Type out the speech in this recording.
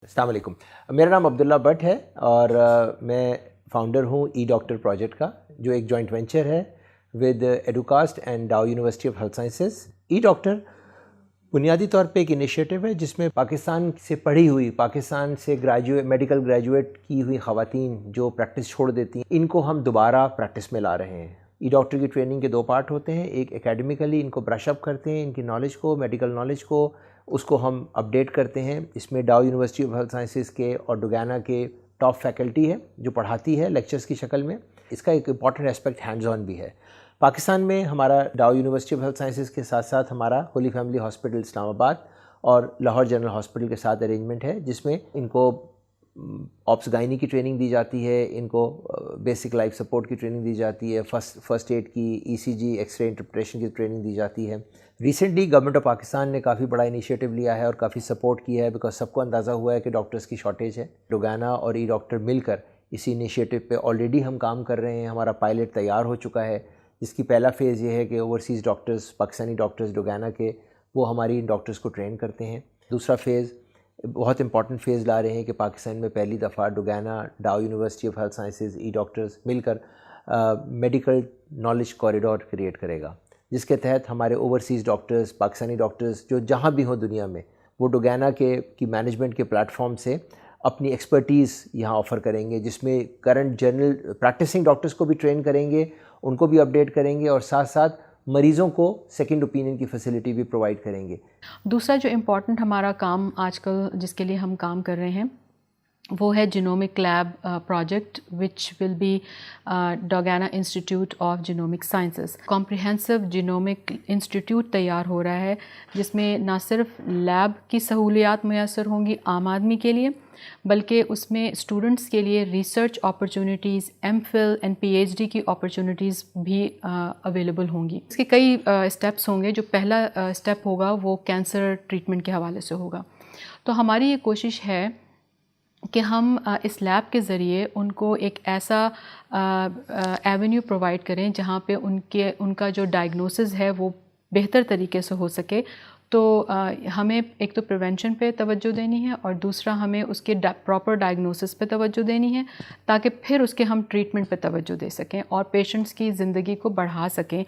السلام علیکم. میرا نام عبداللہ بٹ ہے اور میں فاؤنڈر ہوں ای ڈاکٹر پروجیکٹ کا، جو ایک جوائنٹ وینچر ہے ود ایڈوکاسٹ and Dow university of health sciences. E doctor بنیادی طور پہ ایک انیشیٹو ہے جس میں پاکستان سے پڑھی ہوئی، پاکستان سے میڈیکل گریجویٹ کی ہوئی خواتین جو پریکٹس چھوڑ دیتی ہیں، ان کو ہم دوبارہ پریکٹس میں لا رہے ہیں. ای ڈاکٹر کی ٹریننگ کے 2 پارٹ ہوتے ہیں. ایک اکیڈمیکلی ان کو برش اپ کرتے ہیں، ان کی نالج کو، میڈیکل نالج کو، اس کو ہم اپڈیٹ کرتے ہیں. اس میں ڈاؤ یونیورسٹی آف ہیلتھ سائنسز کے اور ڈوگانا کے ٹاپ فیکلٹی ہے جو پڑھاتی ہے لیکچرز کی شکل میں. اس کا ایک امپورٹنٹ اسپیکٹ ہینڈز آن بھی ہے. پاکستان میں ہمارا ڈاؤ یونیورسٹی آف ہیلتھ سائنسز کے ساتھ ساتھ ہمارا ہولی فیملی ہاسپٹل اسلام آباد اور لاہور جنرل ہاسپٹل کے ساتھ ارینجمنٹ ہے، جس میں ان کو آپس گائنی کی ٹریننگ دی جاتی ہے، ان کو بیسک لائف سپورٹ کی ٹریننگ دی جاتی ہے، فرسٹ ایڈ کی، ای سی جی، ایکس رے انٹرپریشن کی ٹریننگ دی جاتی ہے. ریسنٹلی گورنمنٹ آف پاکستان نے کافی بڑا انیشیٹو لیا ہے اور کافی سپورٹ کیا ہے، بیکاز سب کو اندازہ ہوا ہے کہ ڈاکٹرز کی شارٹیج ہے. ڈوگانا اور ای ڈاکٹر مل کر اسی انیشیٹو پہ آلریڈی ہم کام کر رہے ہیں. ہمارا پائلٹ تیار ہو چکا ہے، جس کی پہلا فیز یہ ہے کہ اوورسیز ڈاکٹرز، پاکستانی ڈاکٹرز ڈوگانا کے، وہ ہماری ڈاکٹرز کو ٹرین کرتے ہیں. دوسرا فیز بہت امپورٹنٹ فیز لا رہے ہیں کہ پاکستان میں پہلی دفعہ ڈوگانا، Dow university of health sciences, e doctors مل کر میڈیکل نالج کوریڈور کریٹ کرے گا، جس کے تحت ہمارے اوورسیز ڈاکٹرز، پاکستانی ڈاکٹرز جو جہاں بھی ہوں دنیا میں، وہ ڈوگانا کی مینجمنٹ کے پلیٹ فارم سے اپنی ایکسپرٹیز یہاں آفر کریں گے، جس میں کرنٹ جنرل پریکٹسنگ ڈاکٹرز کو بھی ٹرین کریں گے، ان کو بھی اپڈیٹ کریں گے، اور ساتھ ساتھ مریضوں کو سیکنڈ اوپینین کی فیسلٹی بھی پرووائڈ کریں گے. دوسرا جو امپورٹنٹ ہمارا کام آج کل جس کے لیے ہم کام کر رہے ہیں وہ ہے genomic lab project which will be ڈوگانا institute of genomic sciences. Comprehensive genomic institute تیار ہو رہا ہے، جس میں نہ صرف لیب کی سہولیات میسر ہوں گی عام آدمی کے لیے، بلکہ اس میں اسٹوڈنٹس کے لیے research opportunities, M Phil and P H D کی اپرچونیٹیز بھی اویلیبل ہوں گی. اس کے کئی اسٹیپس ہوں گے. جو پہلا اسٹیپ ہوگا وہ کینسر ٹریٹمنٹ کے حوالے سے ہوگا. تو ہماری یہ کوشش ہے کہ ہم اس لیب کے ذریعے ان کو ایک ایسا ایونیو پرووائڈ کریں جہاں پہ ان کا جو ڈائگنوسز ہے وہ بہتر طریقے سے ہو سکے. تو ہمیں ایک تو پریونشن پہ توجہ دینی ہے، اور دوسرا ہمیں اس کے پراپر ڈائگنوسس پہ توجہ دینی ہے، تاکہ پھر اس کے ہم ٹریٹمنٹ پہ توجہ دے سکیں اور پیشنٹس کی زندگی کو بڑھا سکیں.